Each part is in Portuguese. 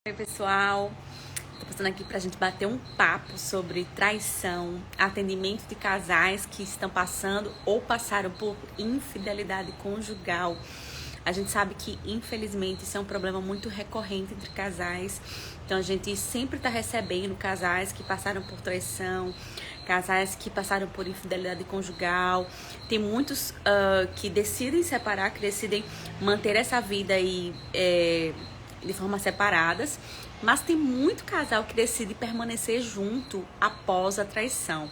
Oi, pessoal, tô passando aqui pra gente bater um papo sobre traição, atendimento de casais que estão passando ou passaram por infidelidade conjugal. A gente sabe que, infelizmente, isso é um problema muito recorrente entre casais. Então, a gente sempre está recebendo casais que passaram por traição, casais que passaram por infidelidade conjugal. Tem muitos que decidem separar, que decidem manter essa vida aí de forma separadas. Mas tem muito casal que decide permanecer junto após a traição.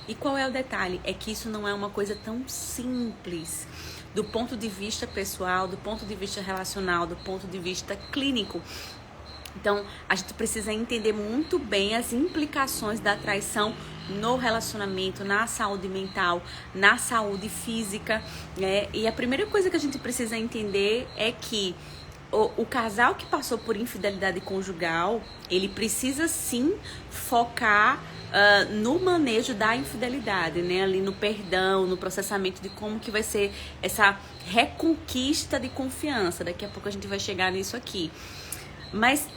E qual é o detalhe? É que isso não é uma coisa tão simples do ponto de vista pessoal, do ponto de vista relacional, do ponto de vista clínico. Então, a gente precisa entender muito bem as implicações da traição no relacionamento, na saúde mental, na saúde física, né? E a primeira coisa que a gente precisa entender é que o casal que passou por infidelidade conjugal, ele precisa sim focar no manejo da infidelidade, né? Ali no perdão, no processamento de como que vai ser essa reconquista de confiança. Daqui a pouco a gente vai chegar nisso aqui. Mas,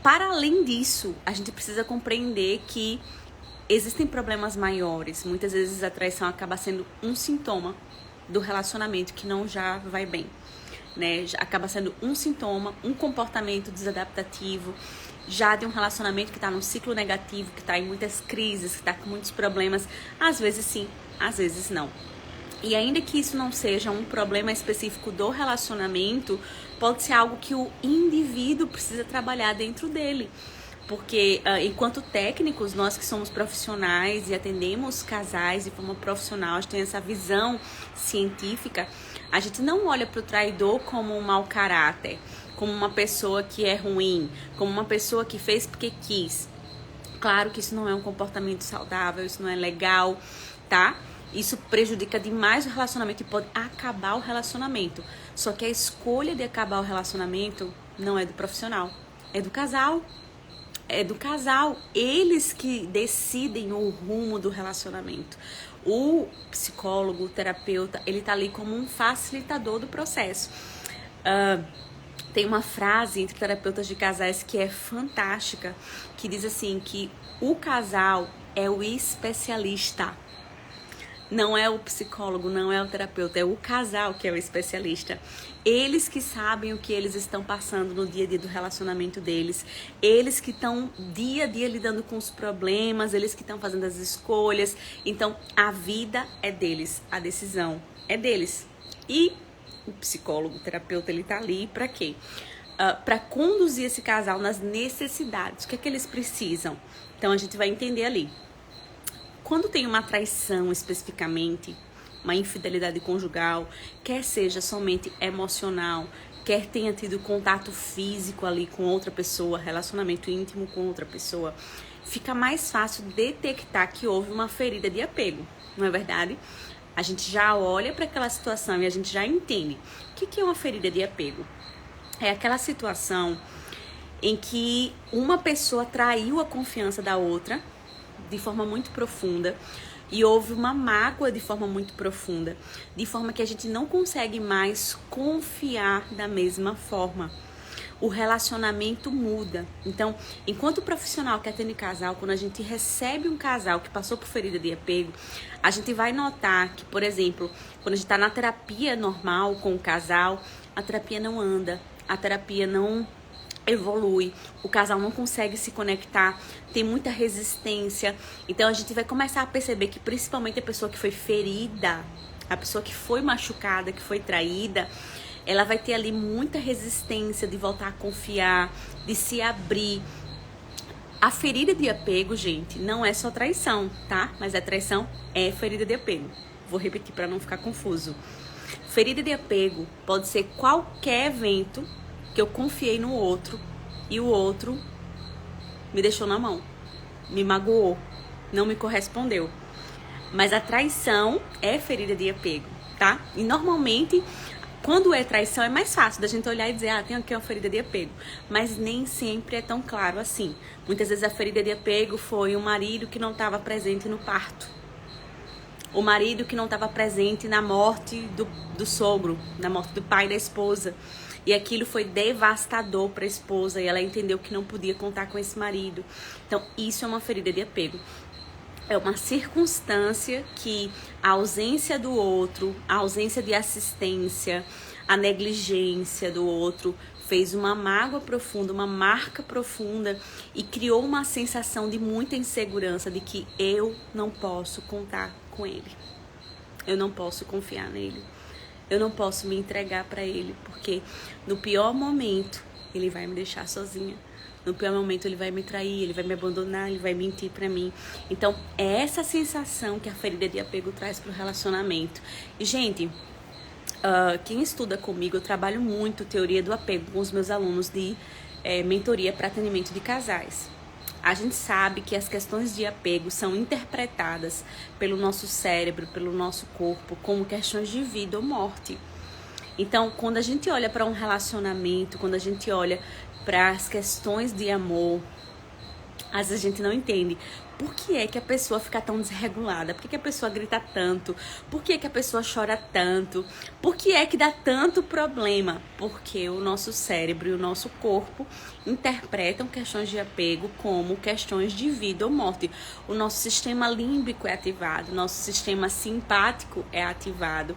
para além disso, a gente precisa compreender que existem problemas maiores. Muitas vezes a traição acaba sendo um sintoma do relacionamento que não já vai bem, né? Acaba sendo um sintoma, um comportamento desadaptativo, já de um relacionamento que está num ciclo negativo, que está em muitas crises, que está com muitos problemas, às vezes sim, às vezes não. E ainda que isso não seja um problema específico do relacionamento, pode ser algo que o indivíduo precisa trabalhar dentro dele. Porque enquanto técnicos, nós que somos profissionais e atendemos casais de forma profissional, a gente tem essa visão científica, a gente não olha para o traidor como um mau caráter, como uma pessoa que é ruim, como uma pessoa que fez porque quis. Claro que isso não é um comportamento saudável, isso não é legal, tá? Isso prejudica demais o relacionamento e pode acabar o relacionamento. Só que a escolha de acabar o relacionamento não é do profissional, é do casal. É do casal, eles que decidem o rumo do relacionamento. O psicólogo, o terapeuta, ele tá ali como um facilitador do processo. Tem uma frase entre terapeutas de casais que é fantástica, que diz assim, que o casal é o especialista. Não é o psicólogo, não é o terapeuta, é o casal que é o especialista. Eles que sabem o que eles estão passando no dia a dia do relacionamento deles. Eles que estão dia a dia lidando com os problemas, eles que estão fazendo as escolhas. Então, a vida é deles, a decisão é deles. E o psicólogo, o terapeuta, ele tá ali para quê? Para conduzir esse casal nas necessidades. O que é que eles precisam? Então, a gente vai entender ali. Quando tem uma traição especificamente, uma infidelidade conjugal, quer seja somente emocional, quer tenha tido contato físico ali com outra pessoa, relacionamento íntimo com outra pessoa, fica mais fácil detectar que houve uma ferida de apego, não é verdade? A gente já olha para aquela situação e a gente já entende. O que é uma ferida de apego? É aquela situação em que uma pessoa traiu a confiança da outra de forma muito profunda e houve uma mágoa de forma muito profunda, de forma que a gente não consegue mais confiar da mesma forma. O relacionamento muda. Então, enquanto profissional que atende casal, quando a gente recebe um casal que passou por ferida de apego, a gente vai notar que, por exemplo, quando a gente está na terapia normal com o casal, a terapia não anda, a terapia não evolui, o casal não consegue se conectar, tem muita resistência. Então a gente vai começar a perceber que principalmente a pessoa que foi ferida, a pessoa que foi machucada, que foi traída, ela vai ter ali muita resistência de voltar a confiar, de se abrir. A ferida de apego, gente, não é só traição, tá? Mas a traição é ferida de apego. Vou repetir para não ficar confuso. Ferida de apego pode ser qualquer evento que eu confiei no outro e o outro me deixou na mão, me magoou, não me correspondeu. Mas a traição é ferida de apego, tá? E normalmente, quando é traição, é mais fácil da gente olhar e dizer, tem aqui uma ferida de apego. Mas nem sempre é tão claro assim. Muitas vezes a ferida de apego foi o marido que não estava presente no parto. O marido que não estava presente na morte do sogro, na morte do pai da esposa. e aquilo foi devastador para a esposa e ela entendeu que não podia contar com esse marido. Então, isso é uma ferida de apego. É uma circunstância que a ausência do outro, a ausência de assistência, a negligência do outro fez uma mágoa profunda, uma marca profunda e criou uma sensação de muita insegurança de que eu não posso contar com ele. Eu não posso confiar nele. Eu não posso me entregar para ele, porque no pior momento ele vai me deixar sozinha. No pior momento ele vai me trair, ele vai me abandonar, ele vai mentir para mim. Então, é essa sensação que a ferida de apego traz pro relacionamento. E, gente, quem estuda comigo, eu trabalho muito teoria do apego com os meus alunos de mentoria para atendimento de casais. A gente sabe que as questões de apego são interpretadas pelo nosso cérebro, pelo nosso corpo, como questões de vida ou morte. Então, quando a gente olha para um relacionamento, quando a gente olha para as questões de amor, às vezes a gente não entende por que é que a pessoa fica tão desregulada, por que que a pessoa grita tanto, por que que a pessoa chora tanto, por que é que dá tanto problema, porque o nosso cérebro e o nosso corpo interpretam questões de apego como questões de vida ou morte. O nosso sistema límbico é ativado, o nosso sistema simpático é ativado.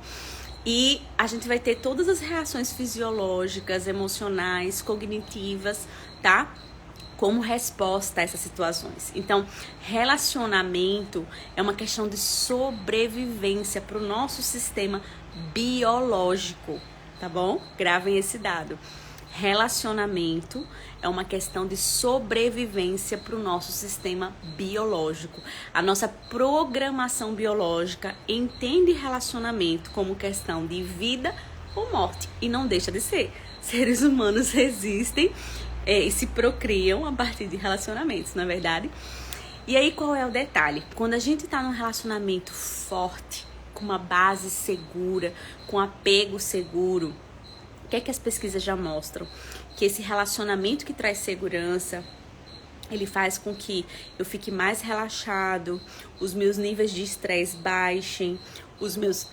E a gente vai ter todas as reações fisiológicas, emocionais, cognitivas, tá? Como resposta a essas situações. Então, relacionamento é uma questão de sobrevivência para o nosso sistema biológico, tá bom? Gravem esse dado. Relacionamento é uma questão de sobrevivência para o nosso sistema biológico. A nossa programação biológica entende relacionamento como questão de vida ou morte, e não deixa de ser. Seres humanos existem e se procriam a partir de relacionamentos, não é verdade? E aí, qual é o detalhe? Quando a gente está num relacionamento forte, com uma base segura, com apego seguro, o que é que as pesquisas já mostram? Que esse relacionamento que traz segurança, ele faz com que eu fique mais relaxado, os meus níveis de estresse baixem, os meus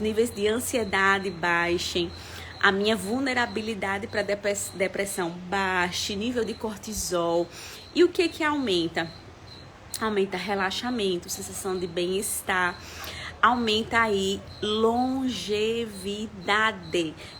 níveis de ansiedade baixem, a minha vulnerabilidade para depressão baixe, nível de cortisol. E o que aumenta? Aumenta relaxamento, sensação de bem-estar, aumenta aí longevidade.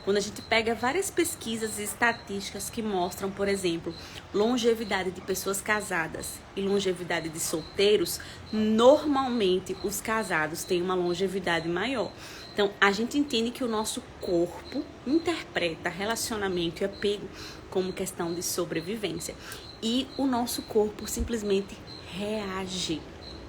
Quando a gente pega várias pesquisas e estatísticas que mostram, por exemplo, longevidade de pessoas casadas e longevidade de solteiros, normalmente os casados têm uma longevidade maior. Então, a gente entende que o nosso corpo interpreta relacionamento e apego como questão de sobrevivência. E o nosso corpo simplesmente reage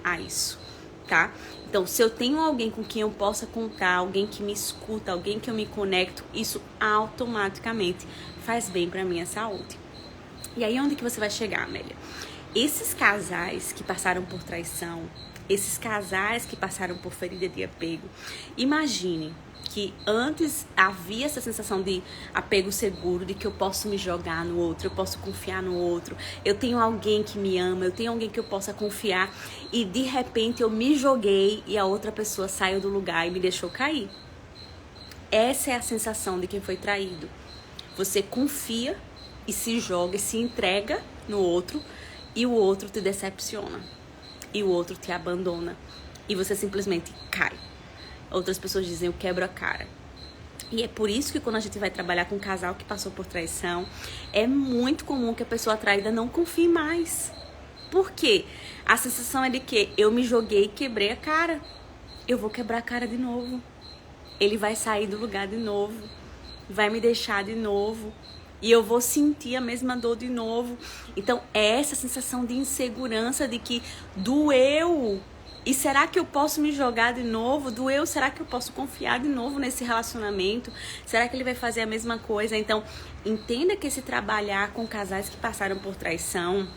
a isso, tá? Então, se eu tenho alguém com quem eu possa contar, alguém que me escuta, alguém que eu me conecto, isso automaticamente faz bem para minha saúde. E aí, onde que você vai chegar, Amélia? Esses casais que passaram por traição, esses casais que passaram por ferida de apego, imagine que antes havia essa sensação de apego seguro, de que eu posso me jogar no outro, eu posso confiar no outro, eu tenho alguém que me ama, eu tenho alguém que eu possa confiar, e de repente eu me joguei e a outra pessoa saiu do lugar e me deixou cair. Essa é a sensação de quem foi traído. Você confia e se joga e se entrega no outro, e o outro te decepciona, e o outro te abandona, e você simplesmente cai. Outras pessoas dizem, eu quebro a cara. E é por isso que quando a gente vai trabalhar com um casal que passou por traição, é muito comum que a pessoa traída não confie mais. Por quê? A sensação é de que eu me joguei e quebrei a cara. Eu vou quebrar a cara de novo. Ele vai sair do lugar de novo. Vai me deixar de novo. E eu vou sentir a mesma dor de novo. Então, é essa sensação de insegurança, de que doeu. E será que eu posso me jogar de novo? Doeu? Será que eu posso confiar de novo nesse relacionamento? Será que ele vai fazer a mesma coisa? Então, entenda que esse trabalhar com casais que passaram por traição,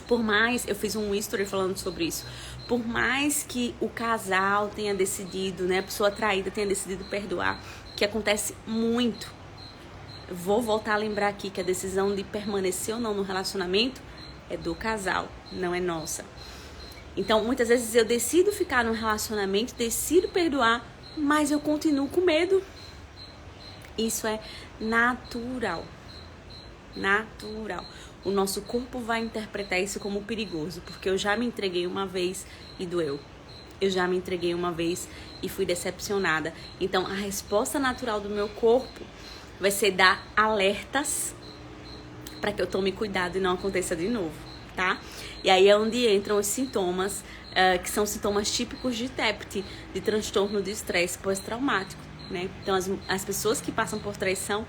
por mais, eu fiz um history falando sobre isso, por mais que o casal tenha decidido, né, a pessoa traída tenha decidido perdoar, que acontece muito. Vou voltar a lembrar aqui que a decisão de permanecer ou não no relacionamento é do casal, não é nossa. Então, muitas vezes eu decido ficar num relacionamento, decido perdoar, mas eu continuo com medo. Isso é natural. Natural. O nosso corpo vai interpretar isso como perigoso, porque eu já me entreguei uma vez e doeu. Eu já me entreguei uma vez e fui decepcionada. Então, a resposta natural do meu corpo vai ser dar alertas para que eu tome cuidado e não aconteça de novo, tá? E aí é onde entram os sintomas, que são sintomas típicos de TEPT, de transtorno de estresse pós-traumático, né? Então, as pessoas que passam por traição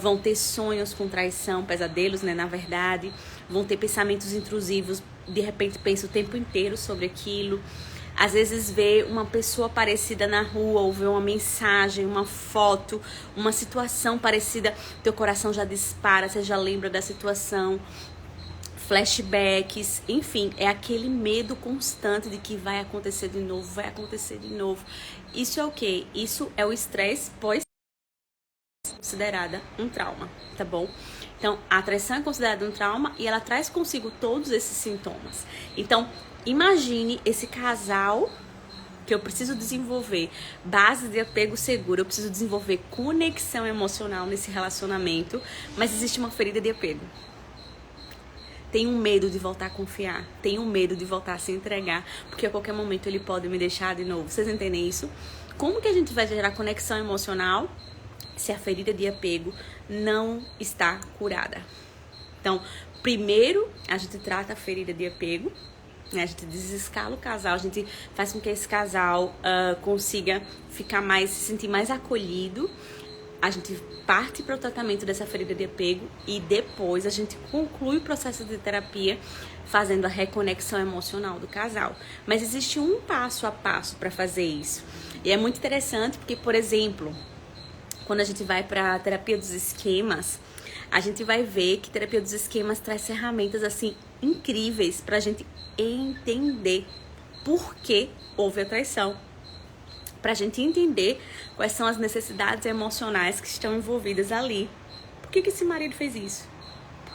vão ter sonhos com traição, pesadelos, né, na verdade, vão ter pensamentos intrusivos, de repente pensa o tempo inteiro sobre aquilo, às vezes vê uma pessoa parecida na rua, ou vê uma mensagem, uma foto, uma situação parecida, teu coração já dispara, você já lembra da situação, flashbacks, enfim, é aquele medo constante de que vai acontecer de novo, vai acontecer de novo. Isso é o quê? Isso é o estresse pós considerada um trauma, tá bom? Então, a traição é considerada um trauma e ela traz consigo todos esses sintomas. Então, imagine esse casal que eu preciso desenvolver base de apego seguro, eu preciso desenvolver conexão emocional nesse relacionamento, mas existe uma ferida de apego. Tem um medo de voltar a confiar, tem um medo de voltar a se entregar, porque a qualquer momento ele pode me deixar de novo. Vocês entendem isso? Como que a gente vai gerar conexão emocional se a ferida de apego não está curada? Então, primeiro a gente trata a ferida de apego, né? A gente desescala o casal, a gente faz com que esse casal consiga se sentir mais acolhido. A gente parte para o tratamento dessa ferida de apego e depois a gente conclui o processo de terapia fazendo a reconexão emocional do casal. Mas existe um passo a passo para fazer isso. E é muito interessante porque, por exemplo, quando a gente vai para a terapia dos esquemas, a gente vai ver que a terapia dos esquemas traz ferramentas assim incríveis para a gente entender por que houve a traição. Para a gente entender quais são as necessidades emocionais que estão envolvidas ali. Por que esse marido fez isso?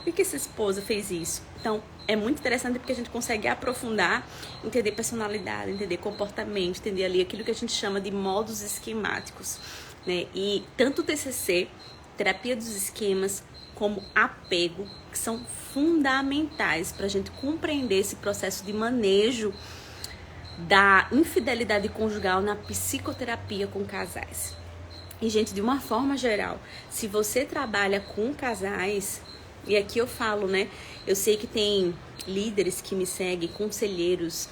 Por que essa esposa fez isso? Então, é muito interessante porque a gente consegue aprofundar, entender personalidade, entender comportamento, entender ali aquilo que a gente chama de modos esquemáticos, né? E tanto o TCC, terapia dos esquemas, como apego, que são fundamentais para a gente compreender esse processo de manejo da infidelidade conjugal na psicoterapia com casais. E, gente, de uma forma geral, se você trabalha com casais, e aqui eu falo, né, eu sei que tem líderes que me seguem, conselheiros,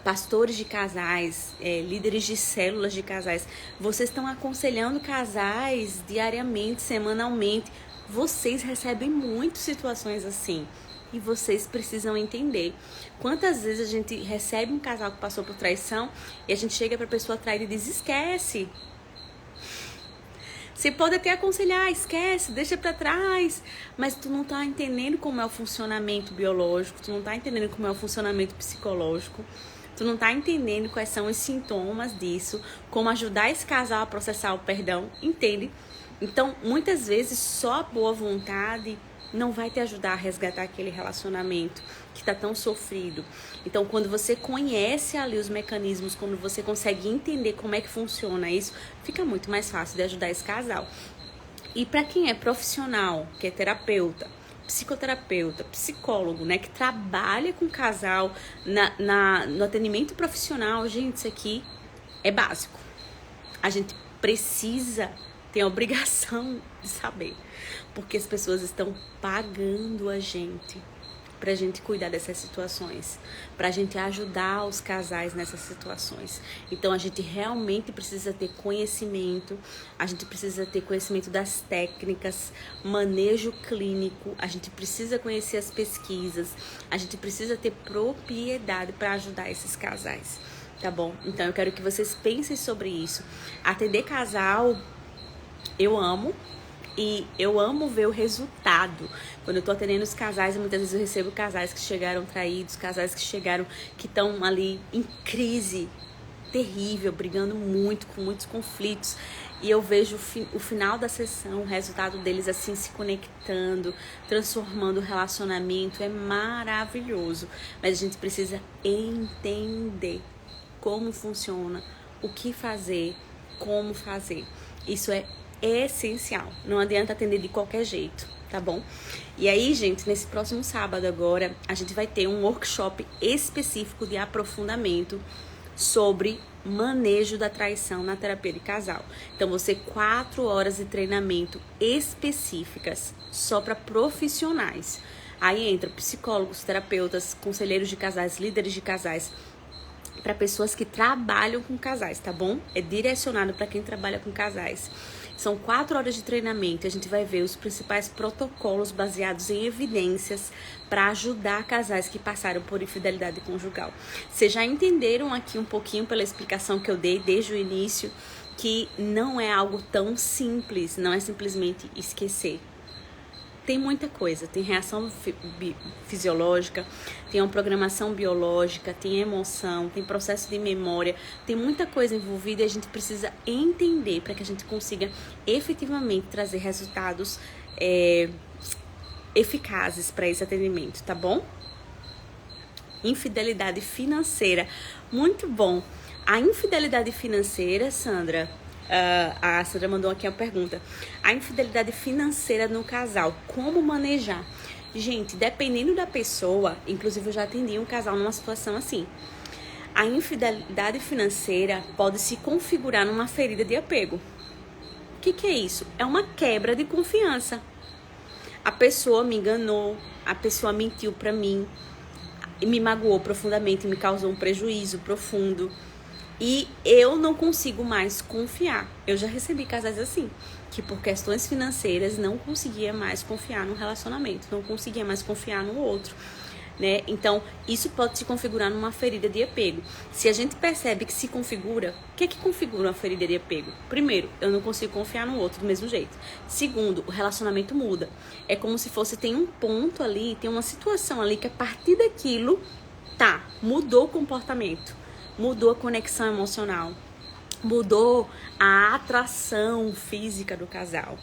pastores de casais, líderes de células de casais, vocês estão aconselhando casais diariamente, semanalmente, vocês recebem muitas situações assim. E vocês precisam entender. Quantas vezes a gente recebe um casal que passou por traição e a gente chega pra pessoa traída e diz, esquece. Você pode até aconselhar, esquece, deixa pra trás. Mas tu não tá entendendo como é o funcionamento biológico, tu não tá entendendo como é o funcionamento psicológico. Tu não tá entendendo quais são os sintomas disso, como ajudar esse casal a processar o perdão, entende? Então, muitas vezes, só a boa vontade não vai te ajudar a resgatar aquele relacionamento que está tão sofrido. Então, quando você conhece ali os mecanismos, quando você consegue entender como é que funciona isso, fica muito mais fácil de ajudar esse casal. E para quem é profissional, que é terapeuta, psicoterapeuta, psicólogo, né, que trabalha com casal no atendimento profissional, gente, isso aqui é básico. A gente precisa, tem a obrigação de saber, porque as pessoas estão pagando a gente pra gente cuidar dessas situações, pra gente ajudar os casais nessas situações. Então a gente realmente precisa ter conhecimento, a gente precisa ter conhecimento das técnicas, manejo clínico, a gente precisa conhecer as pesquisas, a gente precisa ter propriedade para ajudar esses casais, tá bom? Então eu quero que vocês pensem sobre isso. Atender casal, eu amo. E eu amo ver o resultado. Quando eu tô atendendo os casais, muitas vezes eu recebo casais que chegaram traídos, casais que chegaram, que estão ali em crise terrível, brigando muito, com muitos conflitos. E eu vejo o final da sessão, o resultado deles assim se conectando, transformando o relacionamento. É maravilhoso. Mas a gente precisa entender como funciona, o que fazer, como fazer. Isso é essencial. Não adianta atender de qualquer jeito, tá bom? E aí, gente, nesse próximo sábado agora, a gente vai ter um workshop específico de aprofundamento sobre manejo da traição na terapia de casal. Então, vão ser 4 horas de treinamento específicas só para profissionais. Aí entra psicólogos, terapeutas, conselheiros de casais, líderes de casais, para pessoas que trabalham com casais, tá bom? É direcionado para quem trabalha com casais. São 4 horas de treinamento. A gente vai ver os principais protocolos baseados em evidências para ajudar casais que passaram por infidelidade conjugal. Vocês já entenderam aqui um pouquinho pela explicação que eu dei desde o início que não é algo tão simples, não é simplesmente esquecer. Tem muita coisa, tem reação fisiológica, tem uma programação biológica, tem emoção, tem processo de memória, tem muita coisa envolvida e a gente precisa entender para que a gente consiga efetivamente trazer resultados eficazes para esse atendimento, tá bom? Infidelidade financeira, muito bom. A infidelidade financeira, Sandra... a Sandra mandou aqui a pergunta. A infidelidade financeira no casal, como manejar? Gente, dependendo da pessoa, inclusive eu já atendi um casal numa situação assim. A infidelidade financeira pode se configurar numa ferida de apego. O que é isso? É uma quebra de confiança. A pessoa me enganou, a pessoa mentiu pra mim, me magoou profundamente, me causou um prejuízo profundo. E eu não consigo mais confiar. Eu já recebi casais assim, que por questões financeiras não conseguia mais confiar no relacionamento, não conseguia mais confiar no outro, né? Então, isso pode se configurar numa ferida de apego. Se a gente percebe que se configura, o que configura uma ferida de apego? Primeiro, eu não consigo confiar no outro do mesmo jeito. Segundo, o relacionamento muda. É como se fosse, tem um ponto ali, tem uma situação ali que a partir daquilo, mudou o comportamento. Mudou a conexão emocional, mudou a atração física do casal,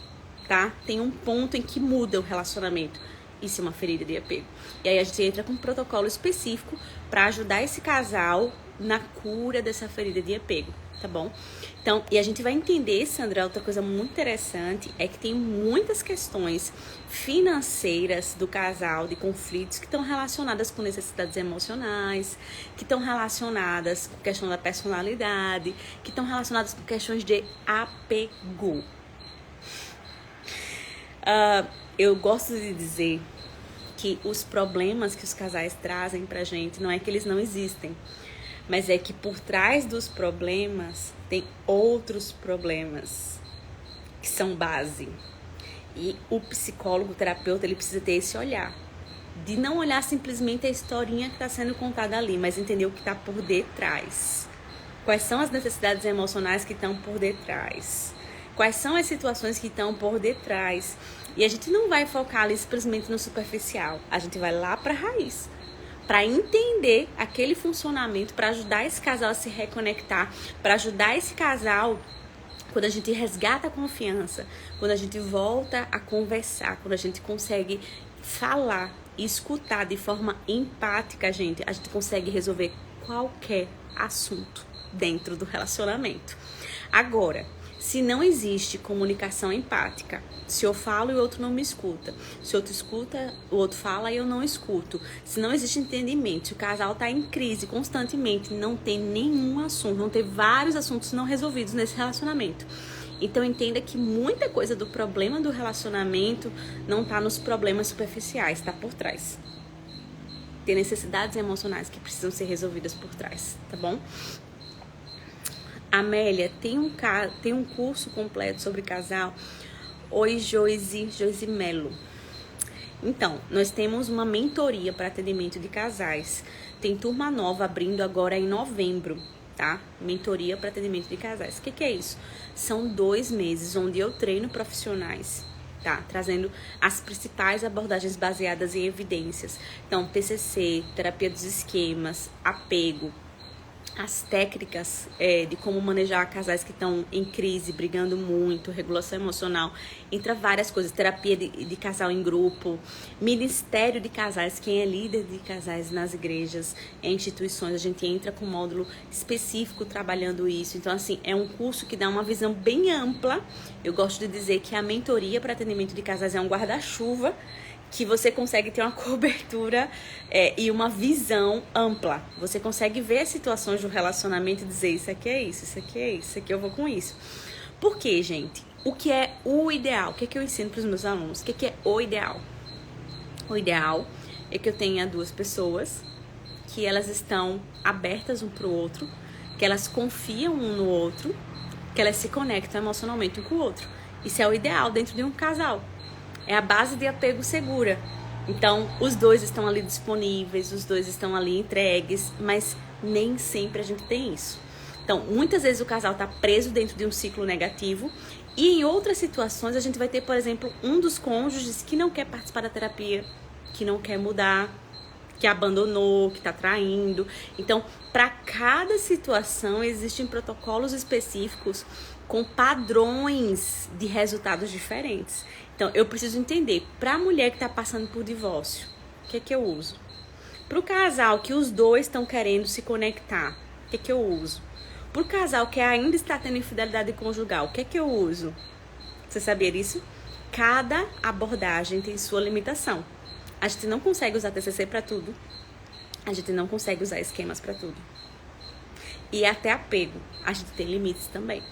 tá? Tem um ponto em que muda o relacionamento. Isso é uma ferida de apego. E aí a gente entra com um protocolo específico para ajudar esse casal na cura dessa ferida de apego, tá bom? Então, e a gente vai entender, Sandra, outra coisa muito interessante é que tem muitas questões financeiras do casal, de conflitos, que estão relacionadas com necessidades emocionais, que estão relacionadas com questão da personalidade, que estão relacionadas com questões de apego. Eu gosto de dizer que os problemas que os casais trazem pra gente não é que eles não existem, mas é que por trás dos problemas tem outros problemas que são base. E o psicólogo, o terapeuta, ele precisa ter esse olhar. De não olhar simplesmente a historinha que está sendo contada ali, mas entender o que está por detrás. Quais são as necessidades emocionais que estão por detrás? Quais são as situações que estão por detrás? E a gente não vai focar ali simplesmente no superficial. A gente vai lá para a raiz. Para entender aquele funcionamento, para ajudar esse casal a se reconectar, para ajudar esse casal, quando a gente resgata a confiança, quando a gente volta a conversar, quando a gente consegue falar e escutar de forma empática, a gente consegue resolver qualquer assunto dentro do relacionamento. Agora, se não existe comunicação empática, se eu falo e o outro não me escuta, se o outro escuta, o outro fala e eu não escuto, se não existe entendimento, se o casal está em crise constantemente, não tem nenhum assunto, não tem vários assuntos não resolvidos nesse relacionamento. Então entenda que muita coisa do problema do relacionamento não está nos problemas superficiais, está por trás. Tem necessidades emocionais que precisam ser resolvidas por trás, tá bom? Amélia, tem um curso completo sobre casal. Oi, Joyce Melo. Então, nós temos uma mentoria para atendimento de casais. Tem turma nova abrindo agora em novembro, tá? Mentoria para atendimento de casais. O que é isso? São 2 meses onde eu treino profissionais, tá? Trazendo as principais abordagens baseadas em evidências. Então, TCC, terapia dos esquemas, apego, as técnicas de como manejar casais que estão em crise, brigando muito, regulação emocional, entra várias coisas, terapia de casal em grupo, ministério de casais, quem é líder de casais nas igrejas, em instituições, a gente entra com um módulo específico trabalhando isso. Então, assim, é um curso que dá uma visão bem ampla. Eu gosto de dizer que a mentoria para atendimento de casais é um guarda-chuva, que você consegue ter uma cobertura e uma visão ampla. Você consegue ver as situações do relacionamento e dizer, isso aqui é isso, isso aqui é isso, isso aqui eu vou com isso. Por quê, gente? O que é o ideal? O que é que eu ensino para os meus alunos? O que é o ideal? O ideal é que eu tenha duas pessoas que elas estão abertas um para o outro, que elas confiam um no outro, que elas se conectam emocionalmente um com o outro. Isso é o ideal dentro de um casal. É a base de apego segura. Então, os dois estão ali disponíveis, os dois estão ali entregues, mas nem sempre a gente tem isso. Então, muitas vezes o casal está preso dentro de um ciclo negativo e em outras situações a gente vai ter, por exemplo, um dos cônjuges que não quer participar da terapia, que não quer mudar, que abandonou, que está traindo. Então, para cada situação existem protocolos específicos com padrões de resultados diferentes. Então, eu preciso entender, para a mulher que está passando por divórcio, o que é que eu uso? Para o casal que os dois estão querendo se conectar, o que é que eu uso? Para o casal que ainda está tendo infidelidade conjugal, o que é que eu uso? Você sabia disso? Cada abordagem tem sua limitação. A gente não consegue usar TCC para tudo. A gente não consegue usar esquemas para tudo. E até apego, a gente tem limites também.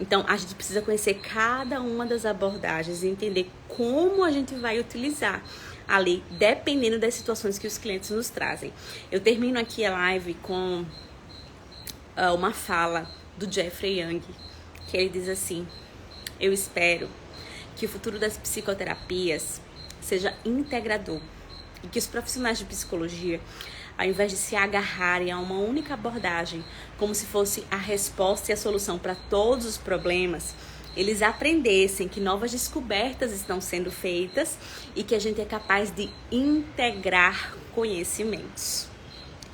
Então, a gente precisa conhecer cada uma das abordagens e entender como a gente vai utilizar ali, dependendo das situações que os clientes nos trazem. Eu termino aqui a live com uma fala do Jeffrey Young, que ele diz assim: eu espero que o futuro das psicoterapias seja integrador e que os profissionais de psicologia, ao invés de se agarrarem a uma única abordagem, como se fosse a resposta e a solução para todos os problemas, eles aprendessem que novas descobertas estão sendo feitas e que a gente é capaz de integrar conhecimentos.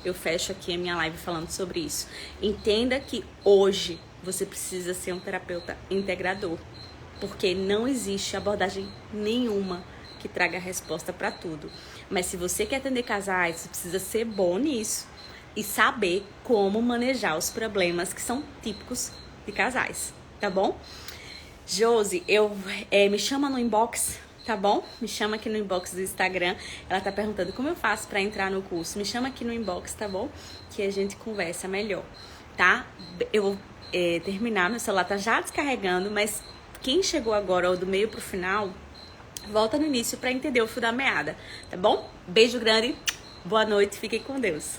Eu fecho aqui a minha live falando sobre isso. Entenda que hoje você precisa ser um terapeuta integrador, porque não existe abordagem nenhuma que traga resposta para tudo. Mas se você quer atender casais, você precisa ser bom nisso e saber como manejar os problemas que são típicos de casais, tá bom? Josi, me chama no inbox, tá bom? Me chama aqui no inbox do Instagram. Ela tá perguntando como eu faço para entrar no curso. Me chama aqui no inbox, tá bom? Que a gente conversa melhor, tá? Eu vou terminar, meu celular tá já descarregando, mas quem chegou agora ou do meio pro final, volta no início para entender o fio da meada, tá bom? Beijo grande, boa noite, fiquem com Deus.